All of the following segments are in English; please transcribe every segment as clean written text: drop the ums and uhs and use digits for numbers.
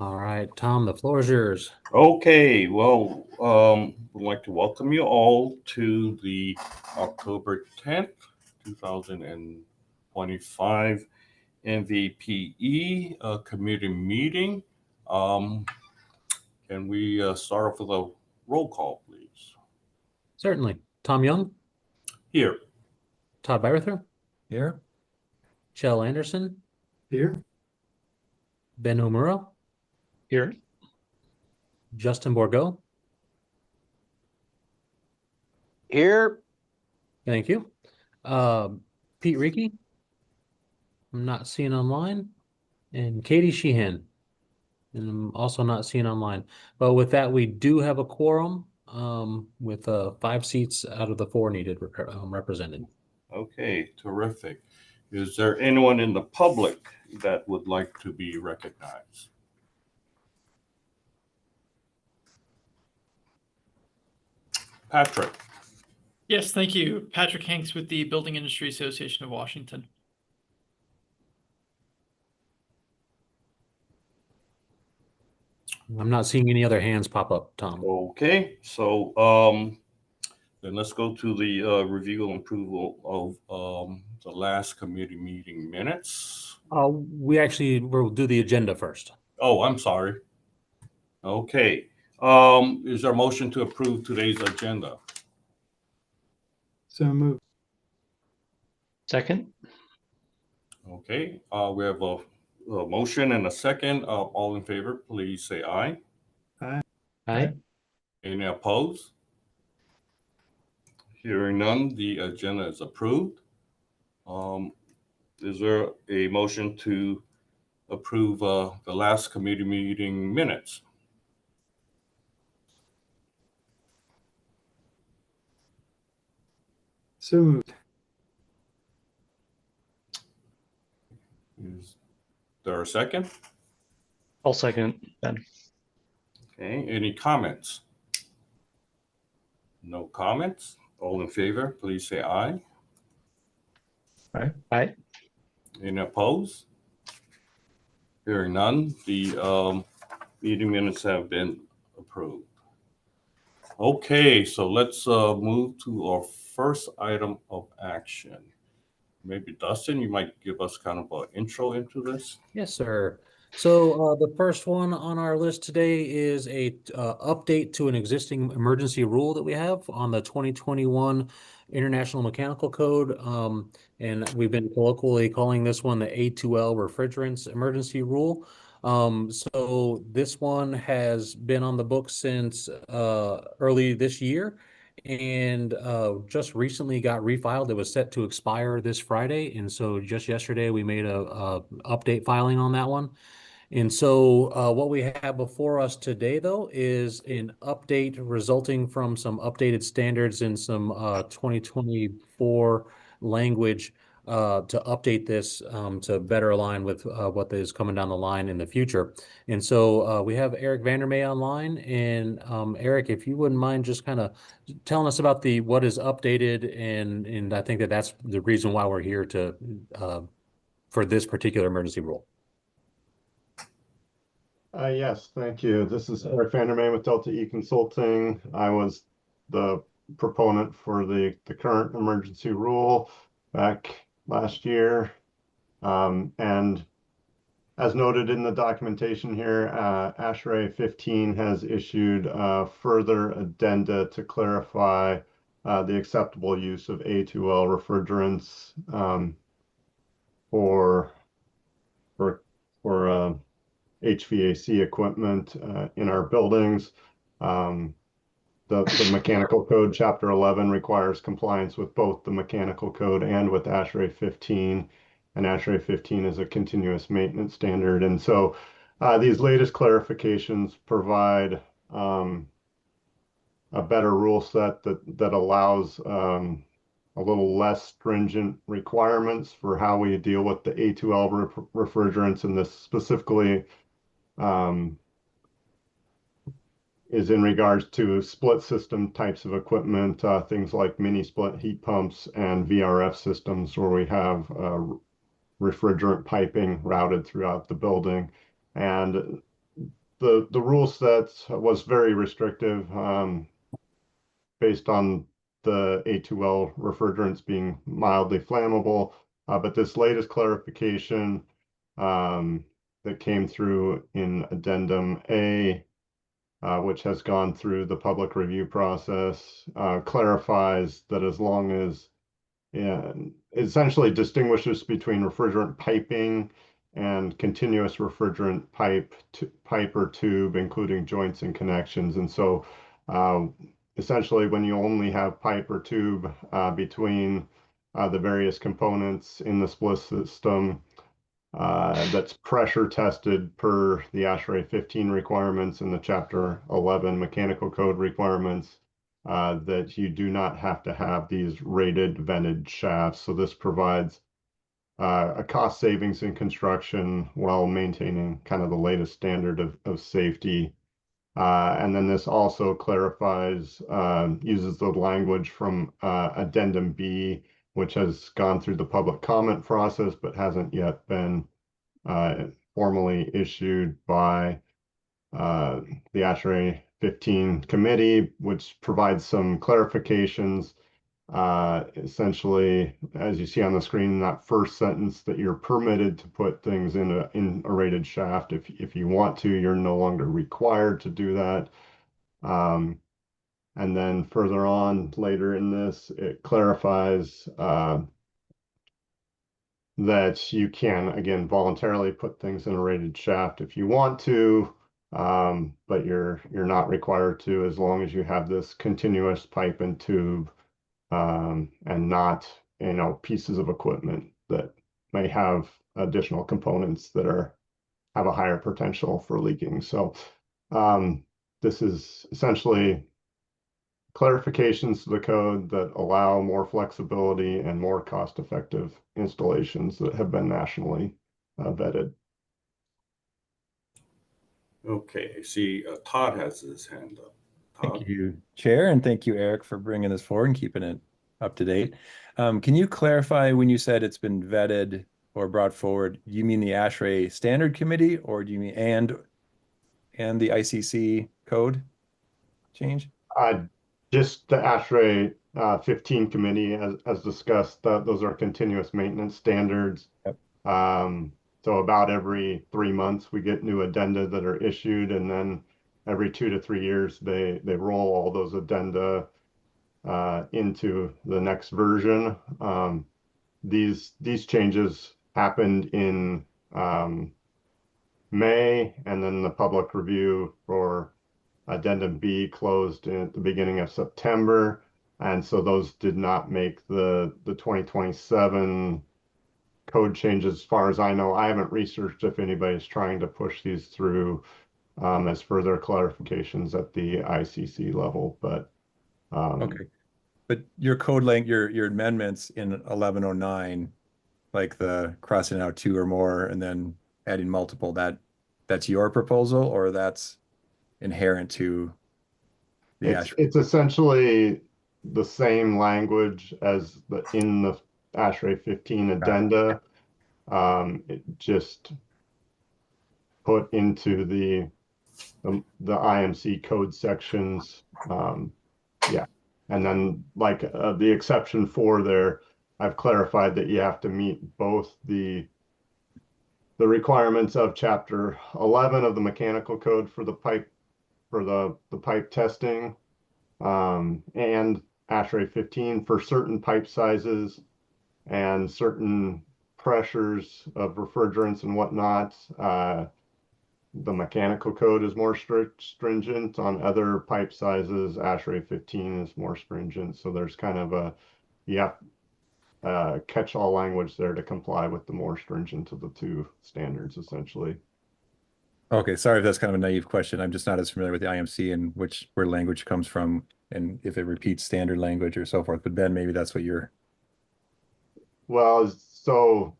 All right, Tom, the floor is yours. Okay, well, would like to welcome you all to the October 10th, 2025 MVPE committee meeting. Um, can we start off with a roll call, please? Certainly. Tom Young, Here. Todd Byerther, Here. Chell Anderson, Here. Ben Omura, Here. Justin Borgo. Here. Thank you. Pete Reekey, I'm not seeing online, and Katie Sheehan, and I'm also not seeing online. But with that, we do have a quorum with 5 seats out of the 4 needed represented. Okay, terrific. Is there anyone in the public that would like to be recognized? Patrick. Yes, thank you. Patrick Hanks with the Building Industry Association of Washington. I'm not seeing any other hands pop up, Tom. Okay, so then let's go to the review and approval of the last committee meeting minutes. We actually will do the agenda first. Oh, I'm sorry. Okay. Is there a motion to approve today's agenda? So moved. Second. Okay. We have a motion and a second. All in favor, please say aye. Aye. Aye. Any opposed? Hearing none, the agenda is approved. Is there a motion to approve the last committee meeting minutes? So moved. Is there a second? I'll second, Ben. Okay, any comments? No comments? All in favor, please say aye. Aye. Aye. Any opposed? Hearing none, the meeting minutes have been approved. Okay, so let's move to our first item of action. Maybe Dustin, you might give us kind of an intro into this. Yes, sir. So the first one on our list today is a update to an existing emergency rule that we have on the 2021 International Mechanical Code. And we've been colloquially calling this one the A2L refrigerants emergency rule. So this one has been on the books since early this year and just recently got refiled. It was set to expire this Friday. And so just yesterday we made a update filing on that one. And so what we have before us today, though, is an update resulting from some updated standards and some 2024 language to update this to better align with what is coming down the line in the future. And so we have Eric Vandermeer online. And Eric, if you wouldn't mind just kind of telling us about what is updated, and I think that's the reason why we're here to for this particular emergency rule. Yes, thank you. This is Eric Vandermeer with Delta E Consulting. I was the proponent for the current emergency rule back last year. And as noted in the documentation here, ASHRAE 15 has issued further addenda to clarify the acceptable use of A2L refrigerants for HVAC equipment in our buildings. The Mechanical Code Chapter 11 requires compliance with both the Mechanical Code and with ASHRAE 15, and ASHRAE 15 is a continuous maintenance standard. And so these latest clarifications provide a better rule set that allows a little less stringent requirements for how we deal with the A2L refrigerants, and this specifically is in regards to split system types of equipment, things like mini split heat pumps and VRF systems where we have refrigerant piping routed throughout the building. And the rule set was very restrictive, based on the A2L refrigerants being mildly flammable. But this latest clarification, that came through in Addendum A, which has gone through the public review process, clarifies that as long as, essentially distinguishes between refrigerant piping and continuous refrigerant pipe or tube, including joints and connections. And so essentially, when you only have pipe or tube between the various components in the split system, that's pressure tested per the ASHRAE 15 requirements and the Chapter 11 mechanical code requirements, that you do not have to have these rated vented shafts. So this provides a cost savings in construction while maintaining kind of the latest standard of safety. And then this also clarifies, uses the language from Addendum B, which has gone through the public comment process, but hasn't yet been formally issued by the ASHRAE 15 committee, which provides some clarifications. Essentially, as you see on the screen, in that first sentence, that you're permitted to put things in a rated shaft. If you want to, you're no longer required to do that. And then further on later in this, it clarifies that you can, again, voluntarily put things in a rated shaft if you want to, but you're not required to, as long as you have this continuous pipe and tube, and not, pieces of equipment that may have additional components that have a higher potential for leaking. So this is essentially clarifications to the code that allow more flexibility and more cost-effective installations that have been nationally vetted. Okay, I see Todd has his hand up. Todd? Thank you, Chair, and thank you, Eric, for bringing this forward and keeping it up to date. Can you clarify, when you said it's been vetted or brought forward, you mean the ASHRAE Standard Committee, or do you mean and the ICC code change? Just the ASHRAE 15 committee, as discussed, those are continuous maintenance standards. Yep. So about every 3 months, we get new addenda that are issued, and then every 2 to 3 years, they roll all those addenda into the next version. These changes happened in May, and then the public review for Addendum B closed at the beginning of September. And so those did not make the 2027 code changes, as far as I know. I haven't researched if anybody's trying to push these through as further clarifications at the ICC level, but okay. But your code length, your amendments in 1109, like the crossing out 2 or more and then adding multiple, that's your proposal, or that's inherent to the ASHRAE? It's essentially the same language as in the ASHRAE 15 addenda. It just put into the IMC code sections. Yeah. And then, like the exception 4 there, I've clarified that you have to meet both the requirements of Chapter 11 of the mechanical code for the pipe, for the pipe testing, and ASHRAE 15 for certain pipe sizes and certain pressures of refrigerants and whatnot. The mechanical code is more stringent on other pipe sizes. ASHRAE 15 is more stringent. So there's kind of catch-all language there to comply with the more stringent of the 2 standards, essentially. Okay, sorry if that's kind of a naive question. I'm just not as familiar with the IMC and where language comes from, and if it repeats standard language or so forth. But Ben, maybe that's what you're. Well, so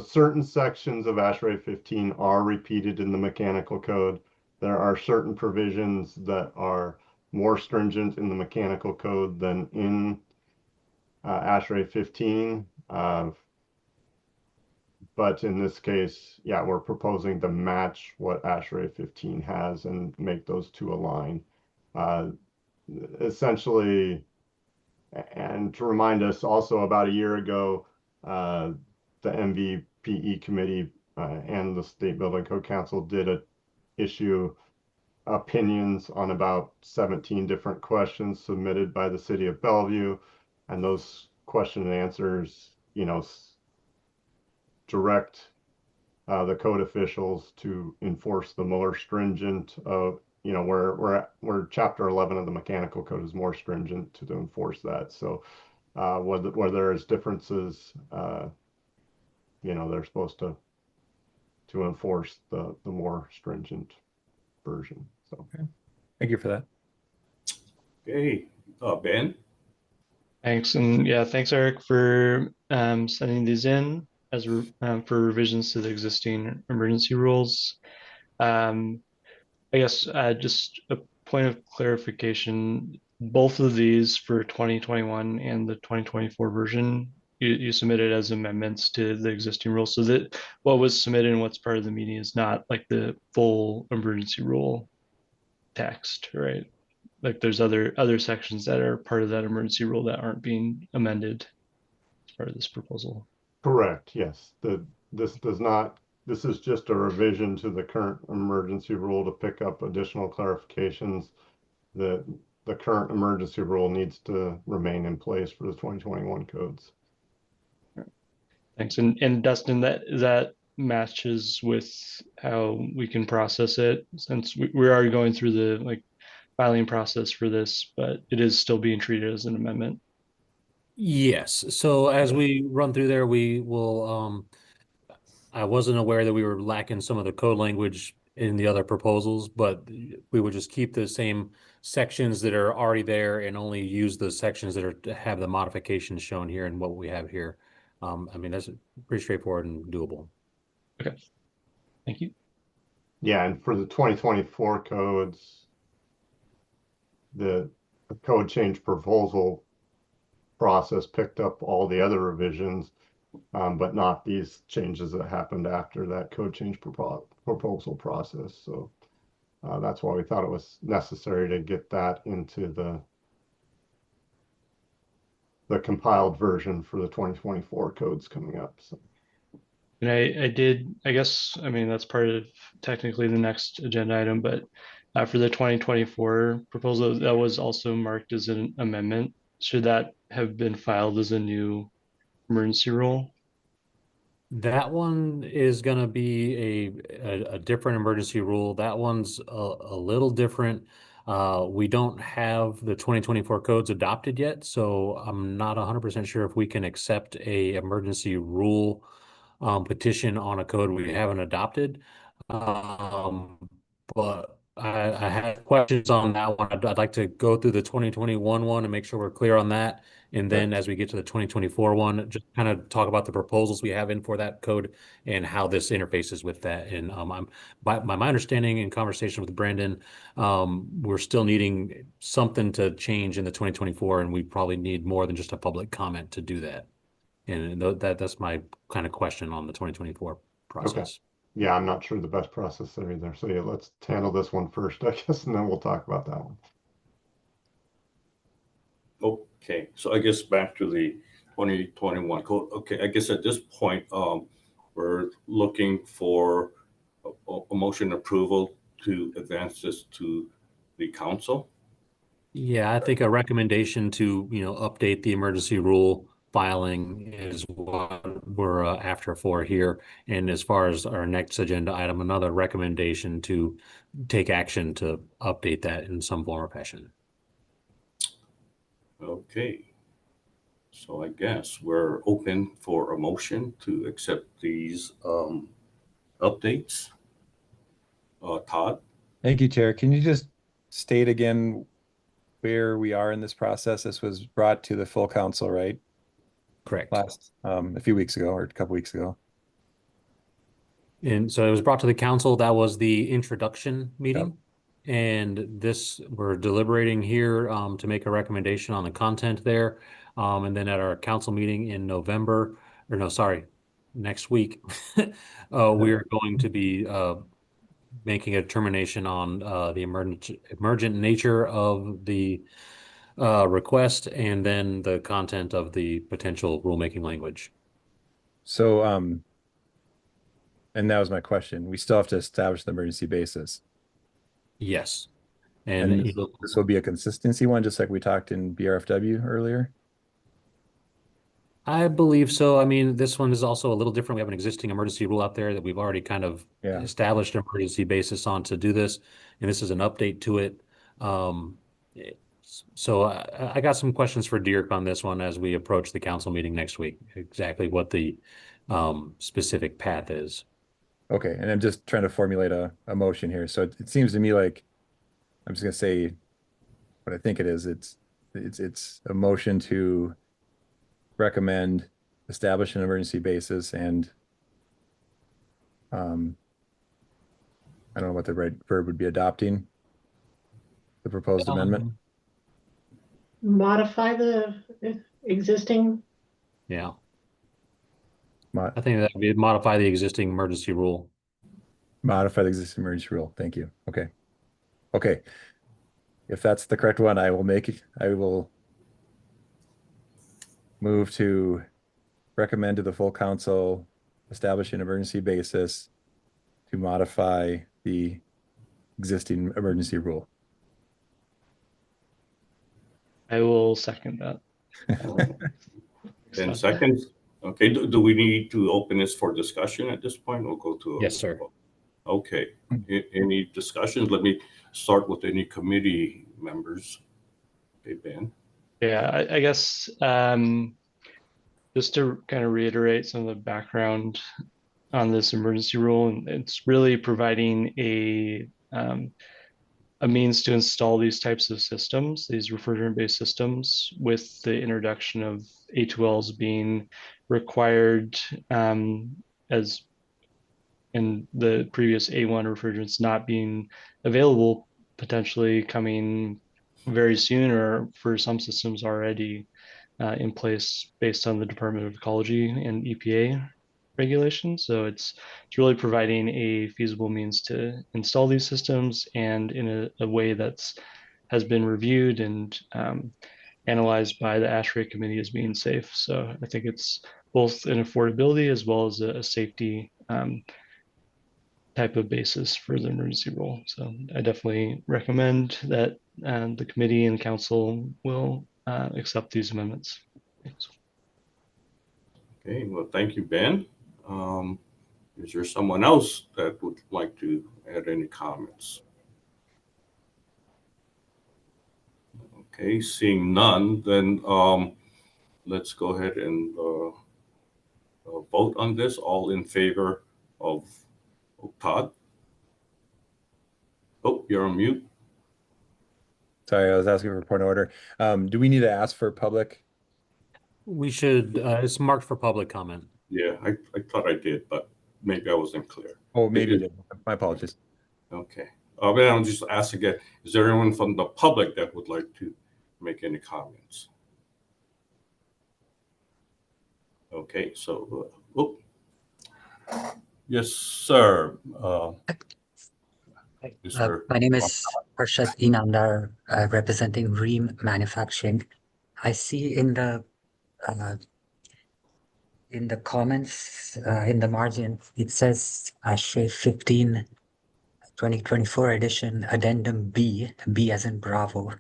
certain sections of ASHRAE 15 are repeated in the mechanical code. There are certain provisions that are more stringent in the mechanical code than in ASHRAE 15. But in this case, yeah, we're proposing to match what ASHRAE 15 has and make those two align. Essentially, and to remind us also about a year ago, the MVPE committee and the State Building Code Council did issue opinions on about 17 different questions submitted by the city of Bellevue. And those question and answers, direct the code officials to enforce the more stringent where chapter 11 of the mechanical code is more stringent to enforce that. So where there is differences, they're supposed to enforce the more stringent version. So Thank you for that. Okay, Ben? Thanks. And yeah, thanks, Eric, for sending these in as for revisions to the existing emergency rules. I guess just a point of clarification, both of these for 2021 and the 2024 version, you submitted as amendments to the existing rules. So that what was submitted and what's part of the meeting is not like the full emergency rule text, right? Like there's other sections that are part of that emergency rule that aren't being amended as part of this proposal. correct, yes. This is just a revision to the current emergency rule to pick up additional clarifications. The current emergency rule needs to remain in place for the 2021 codes. Thanks. And Dustin, that matches with how we can process it, since we're already going through the filing process for this, but it is still being treated as an amendment. Yes, so as we run through there, we will, I wasn't aware that we were lacking some of the code language in the other proposals, but we would just keep the same sections that are already there and only use the sections that have the modifications shown here and what we have here. I mean, that's pretty straightforward and doable. Okay, thank you. Yeah, and for the 2024 codes, the code change proposal process picked up all the other revisions, but not these changes that happened after that code change proposal process. So that's why we thought it was necessary to get that into the compiled version for the 2024 codes coming up. So. And I guess, I mean, that's part of technically the next agenda item, but for the 2024 proposal, that was also marked as an amendment. Should that have been filed as a new emergency rule? That one is going to be a different emergency rule. That one's a little different. We don't have the 2024 codes adopted yet, so I'm not 100% sure if we can accept a emergency rule petition on a code we haven't adopted. But I had questions on that one. I'd like to go through the 2021 one and make sure we're clear on that. And then as we get to the 2024 one, just kind of talk about the proposals we have in for that code and how this interfaces with that. And by my understanding in conversation with Brandon, we're still needing something to change in the 2024, and we probably need more than just a public comment to do that. And that's my kind of question on the 2024 process. Okay. Yeah, I'm not sure the best process there either. So yeah, let's handle this one first, I guess, and then we'll talk about that one. Okay, so I guess back to the 2021 code. Okay, I guess at this point, we're looking for a motion approval to advance this to the council. Yeah, I think a recommendation to, update the emergency rule filing is what we're after for here. And as far as our next agenda item, another recommendation to take action to update that in some form or fashion. Okay, so I guess we're open for a motion to accept these updates. Todd? Thank you, Chair. Can you just state again where we are in this process? This was brought to the full council, right? Correct. Last a few weeks ago or a couple weeks ago. And so it was brought to the council. That was the introduction meeting. And this, we're deliberating here to make a recommendation on the content there. And then at our council meeting in November, or no, sorry, next week, we're going to be making a determination on the emergent nature of the request and then the content of the potential rulemaking language. So, and that was my question. We still have to establish the emergency basis. Yes. And And this will be a consistency one, just like we talked in BRFW earlier. I believe so. I mean, this one is also a little different. We have an existing emergency rule out there that we've already kind of Yeah. established an emergency basis on to do this, and this is an update to it. So I got some questions for Dirk on this one as we approach the council meeting next week, exactly what the specific path is. Okay, and I'm just trying to formulate a motion here. So it seems to me like I'm just gonna say what I think it is. It's a motion to recommend establish an emergency basis and I don't know what the right verb would be, adopting the proposed amendment. Modify the existing. Yeah, Mo- I think that would be modify the existing emergency rule. Modify the existing emergency rule. Thank you. Okay. Okay. If that's the correct one, I will move to recommend to the full council establish an emergency basis to modify the existing emergency rule. I will second that. And second, okay, do we need to open this for discussion at this point or go to? Yes, sir. Okay, any discussions? Let me start with any committee members. Okay, Ben. Yeah, I guess just to kind of reiterate some of the background on this emergency rule, and it's really providing a means to install these types of systems, these refrigerant-based systems, with the introduction of A2Ls being required as in the previous A1 refrigerants not being available, potentially coming very soon, or for some systems already in place based on the Department of Ecology and EPA regulations. So it's really providing a feasible means to install these systems, and in a way that's has been reviewed and analyzed by the ASHRAE committee as being safe. So I think it's both an affordability as well as a safety type of basis for the emergency rule. So I definitely recommend that the committee and council will accept these amendments. Thanks. Okay, well, thank you, Ben. Is there someone else that would like to add any comments? Okay, seeing none, then let's go ahead and vote on this. All in favor of Todd? Oh, you're on mute. Sorry, I was asking for a point of order. Do we need to ask for public? We should, it's marked for public comment. Yeah, I thought I did, but maybe I wasn't clear. Oh, maybe you did. My apologies. Okay. Then I'll just ask again, is there anyone from the public that would like to make any comments? Okay, so, yes, sir. My name is Arshad Inamdar, representing Ream Manufacturing. I see in the comments in the margin, it says ASHRAE 15 2024 edition addendum B as in Bravo.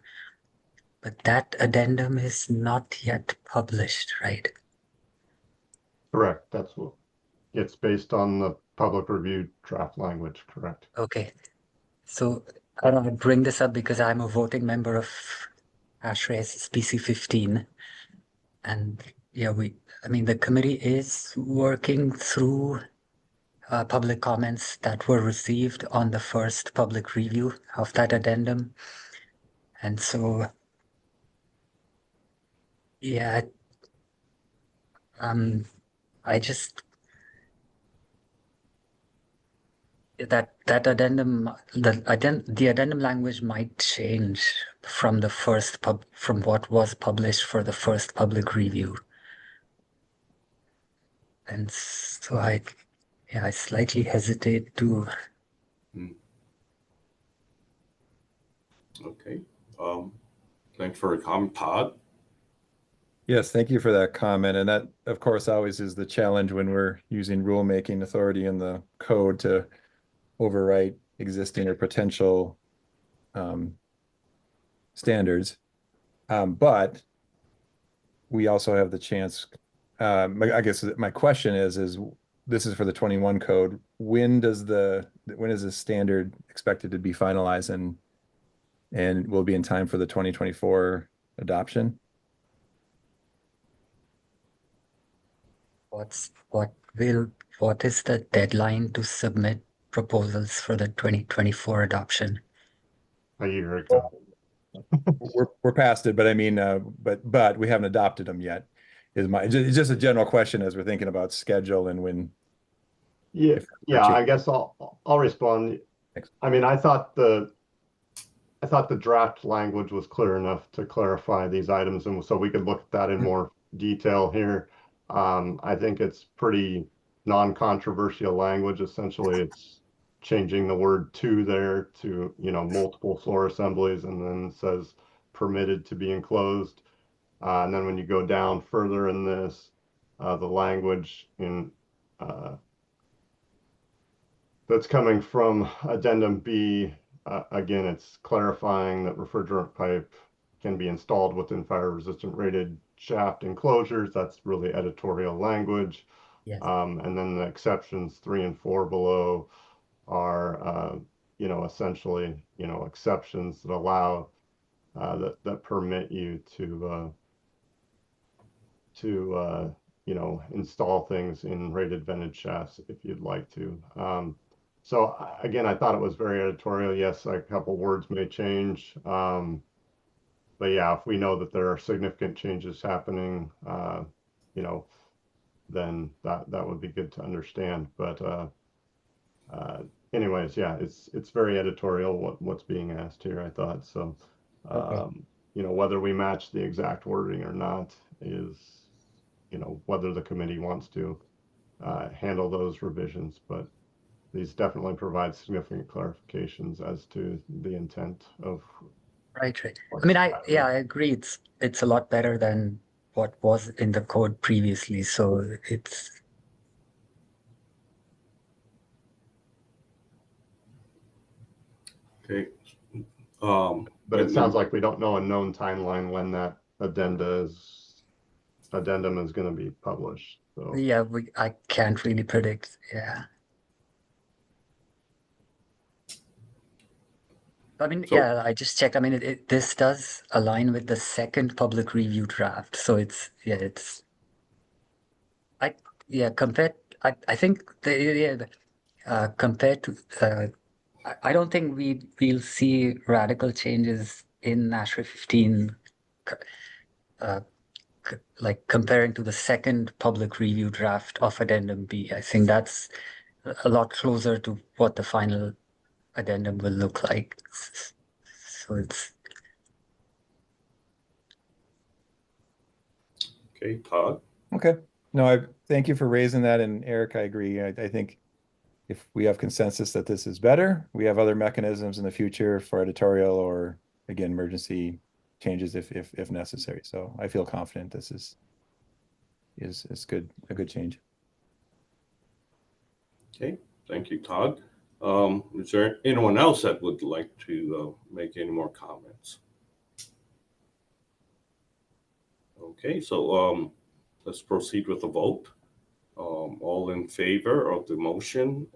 But that addendum is not yet published, right? Correct. That's what it's based on the public review draft language, correct? Okay. So I don't know, I bring this up because I'm a voting member of ASHRAE SBCC 15. And yeah, the committee is working through public comments that were received on the first public review of that addendum. And so, yeah, I just, that addendum, the addendum language might change from the first from what was published for the first public review. And so I slightly hesitate to. Okay. Thanks for your comment, Todd. Yes, thank you for that comment. And that, of course, always is the challenge when we're using rulemaking authority in the code to overwrite existing or potential standards. But we also have the chance. I guess my question is this is for the 21 code. When is the standard expected to be finalized and will be in time for the 2024 adoption? What is the deadline to submit proposals for the 2024 adoption? A year ago. We're past it, but I mean, but we haven't adopted them yet. It's just a general question as we're thinking about schedule and when. Yeah, I guess I'll respond. Thanks. I mean, I thought the draft language was clear enough to clarify these items, and so we could look at that in more detail here. I think it's pretty non-controversial language. Essentially, it's changing the word "to" there to, multiple floor assemblies, and then it says permitted to be enclosed. And then when you go down further in this, the language in that's coming from Addendum B, again, it's clarifying that refrigerant pipe can be installed within fire-resistant rated shaft enclosures. That's really editorial language. Yes. And then the exceptions 3 and 4 below are, essentially, exceptions that allow that permit you to install things in rated vented shafts if you'd like to. So again, I thought it was very editorial. Yes, a couple words may change. But yeah, if we know that there are significant changes happening, then that would be good to understand. But anyways, yeah, it's very editorial what's being asked here, I thought. So Okay. whether we match the exact wording or not is, whether the committee wants to handle those revisions, but these definitely provide significant clarifications as to the intent of. Right. I mean, I agree. It's a lot better than what was in the code previously. So it's. Okay. But it sounds like we don't know a known timeline when that addendum is going to be published. So Yeah, I can't really predict. Yeah. I mean, So- yeah, I just checked. I mean, this does align with the second public review draft. So I think compared to, I don't think we'll see radical changes in ASHRAE 15, like comparing to the second public review draft of Addendum B. I think that's a lot closer to what the final addendum will look like. So it's. Okay, Todd. Okay. No, I thank you for raising that. And Eric, I agree. I think if we have consensus that this is better, we have other mechanisms in the future for editorial or, again, emergency changes if necessary. So I feel confident this is good, a good change. Okay, thank you, Todd. Is there anyone else that would like to make any more comments? Okay, so let's proceed with the vote. All in favor of the motion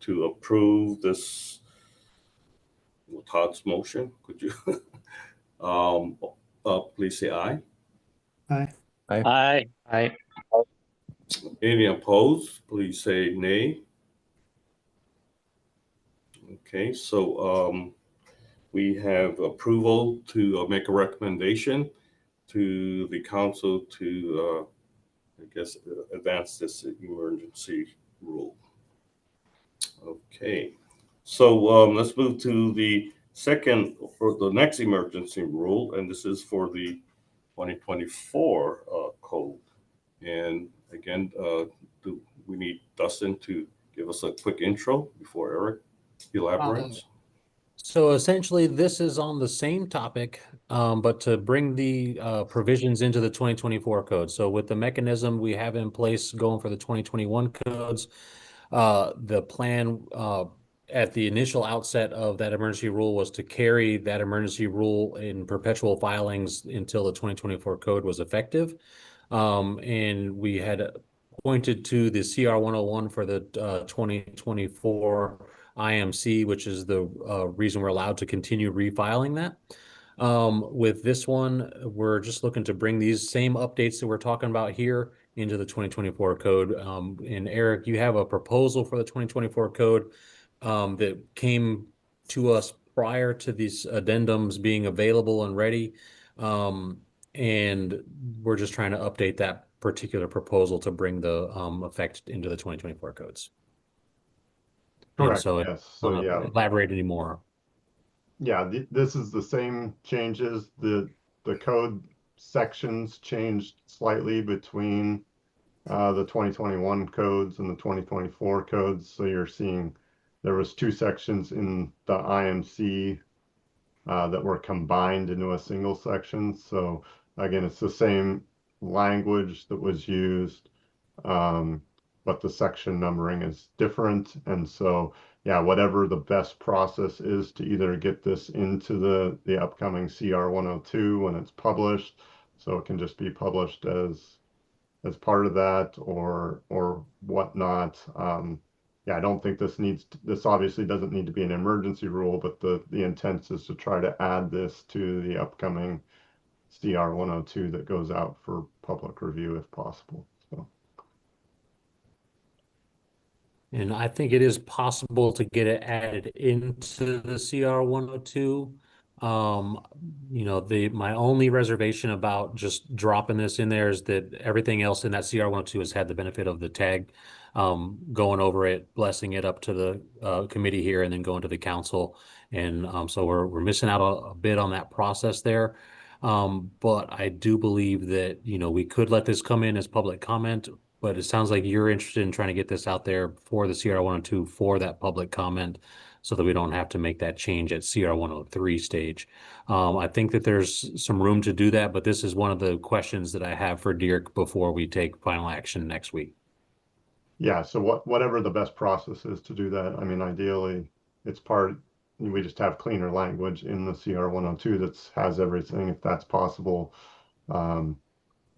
to approve this, Todd's motion, could you please say aye? Aye. Aye. Aye. Any opposed, please say nay. Okay, so we have approval to make a recommendation to the council to, advance this emergency rule. Okay, so let's move to the second or the next emergency rule, and this is for the 2024 code. And again, do we need Dustin to give us a quick intro before Eric elaborates? So essentially, this is on the same topic, but to bring the provisions into the 2024 code. So with the mechanism we have in place going for the 2021 codes, the plan at the initial outset of that emergency rule was to carry that emergency rule in perpetual filings until the 2024 code was effective. And we had pointed to the CR 101 for the 2024 IMC, which is the reason we're allowed to continue refiling that. With this one, we're just looking to bring these same updates that we're talking about here into the 2024 code. And Eric, you have a proposal for the 2024 code that came to us prior to these addendums being available and ready. And we're just trying to update that particular proposal to bring the effect into the 2024 codes. And Correct, so yes. So yeah, elaborate anymore. yeah, this is the same changes. The code sections changed slightly between the 2021 codes and the 2024 codes. So you're seeing there was two sections in the IMC that were combined into a single section. So again, it's the same language that was used, but the section numbering is different. And so, yeah, whatever the best process is to either get this into the upcoming CR 102 when it's published, so it can just be published as part of that, or whatnot. Yeah, I don't think this obviously doesn't need to be an emergency rule, but the intent is to try to add this to the upcoming CR 102 that goes out for public review if possible. So. And I think it is possible to get it added into the CR 102. My only reservation about just dropping this in there is that everything else in that CR 102 has had the benefit of the tag, going over it, blessing it up to the committee here, and then going to the council. And so we're missing out a bit on that process there. But I do believe that, we could let this come in as public comment, but it sounds like you're interested in trying to get this out there for the CR 102 for that public comment, so that we don't have to make that change at CR 103 stage. I think that there's some room to do that, but this is one of the questions that I have for Dirk before we take final action next week. Yeah, so whatever the best process is to do that, I mean, ideally, we just have cleaner language in the CR 102 that has everything, if that's possible. And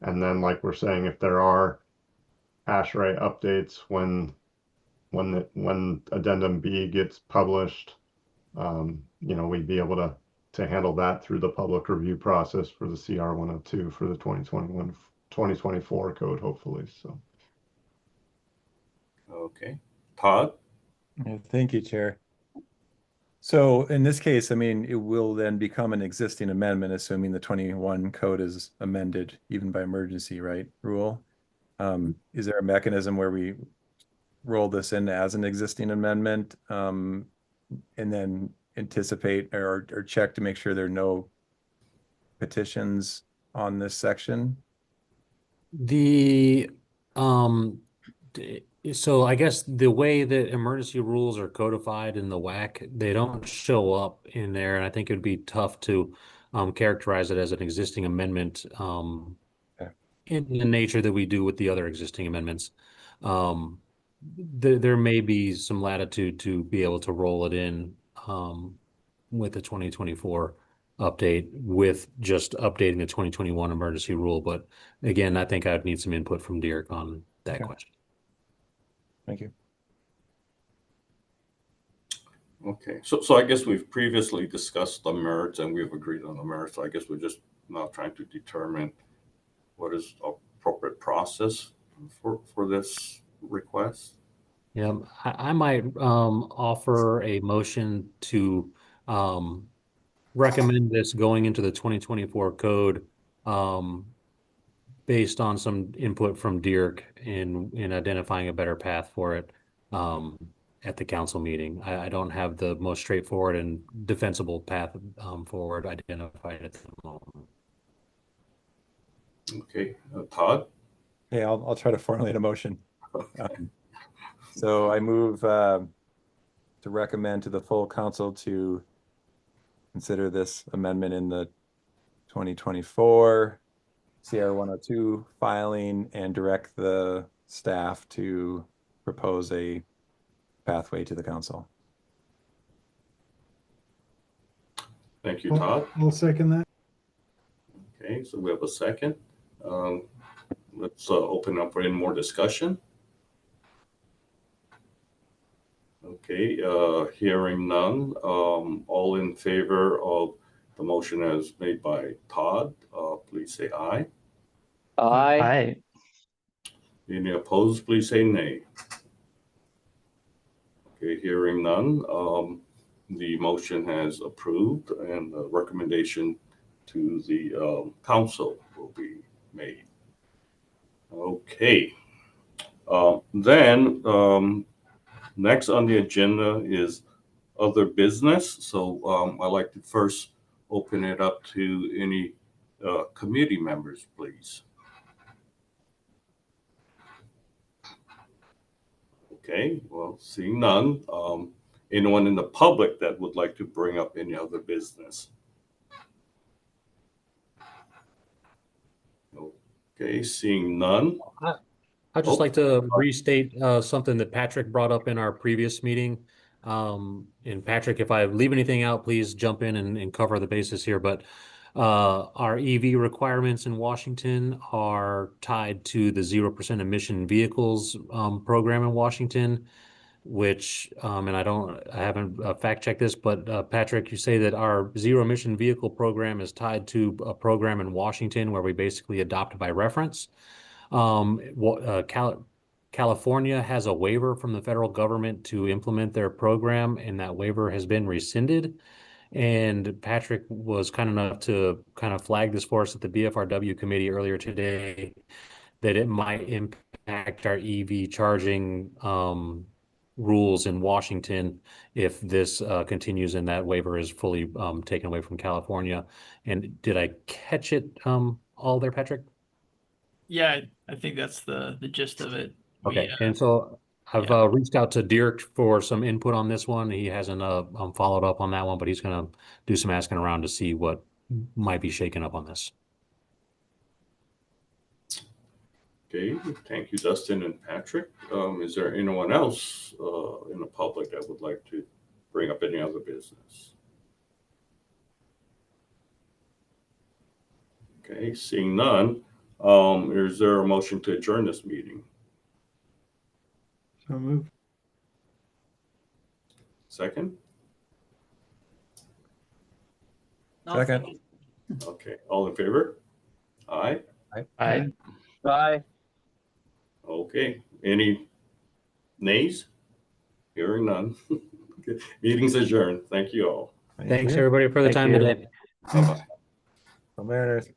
then, like we're saying, if there are ASHRAE updates when addendum B gets published, we'd be able to handle that through the public review process for the CR 102 for the 2024 code, hopefully. So. Okay. Todd? Yeah, thank you, Chair. So in this case, I mean, it will then become an existing amendment, assuming the 21 code is amended even by emergency, right, rule. Is there a mechanism where we roll this in as an existing amendment, and then anticipate or check to make sure there are no petitions on this section? So I guess the way that emergency rules are codified in the WAC, they don't show up in there, and I think it would be tough to characterize it as an existing amendment in the nature that we do with the other existing amendments. There may be some latitude to be able to roll it in with the 2024 update, with just updating the 2021 emergency rule. But again, I think I'd need some input from Dirk on that question. Thank you. Okay, so I guess we've previously discussed the merits and we've agreed on the merits. So I guess we're just now trying to determine what is appropriate process for this request. Yeah, I might offer a motion to recommend this going into the 2024 code based on some input from Dirk in identifying a better path for it at the council meeting. I don't have the most straightforward and defensible path forward identified at the moment. Okay, Todd? Okay, I'll try to formulate a motion. So I move to recommend to the full council to consider this amendment in the 2024 CR 102 filing and direct the staff to propose a pathway to the council. Thank you, Todd. I'll second that. Okay, so we have a second. Let's open up for any more discussion. Okay, hearing none. All in favor of the motion as made by Todd, please say aye. Aye. Any opposed, please say nay. Okay, hearing none. The motion has approved and the recommendation to the council will be made. Okay. Then next on the agenda is other business. So I'd like to first open it up to any committee members, please. Okay, well, seeing none. Anyone in the public that would like to bring up any other business? Okay, seeing none. I'd just Oh. like to restate something that Patrick brought up in our previous meeting. And Patrick, if I leave anything out, please jump in and cover the basis here. But our EV requirements in Washington are tied to the 0% emission vehicles program in Washington, which, and I haven't fact checked this, but Patrick, you say that our zero emission vehicle program is tied to a program in Washington where we basically adopt by reference. California has a waiver from the federal government to implement their program, and that waiver has been rescinded. And Patrick was kind enough to kind of flag this for us at the BFRW committee earlier today that it might impact our EV charging rules in Washington if this continues and that waiver is fully taken away from California. And did I catch it all there, Patrick? Yeah, I think that's the gist of it. Okay, and so I've reached out to Dirk for some input on this one. He hasn't followed up on that one, but he's going to do some asking around to see what might be shaken up on this. Okay, thank you, Dustin and Patrick. Is there anyone else in the public that would like to bring up any other business? Okay, seeing none, is there a motion to adjourn this meeting? So moved. Second? Second. Okay, all in favor? Aye? Aye. Aye. Okay, any nays? Hearing none. Okay. Meeting's adjourned. Thank you all. Thanks, everybody, for the Thank time you. today. Bye-bye. Go Mariners.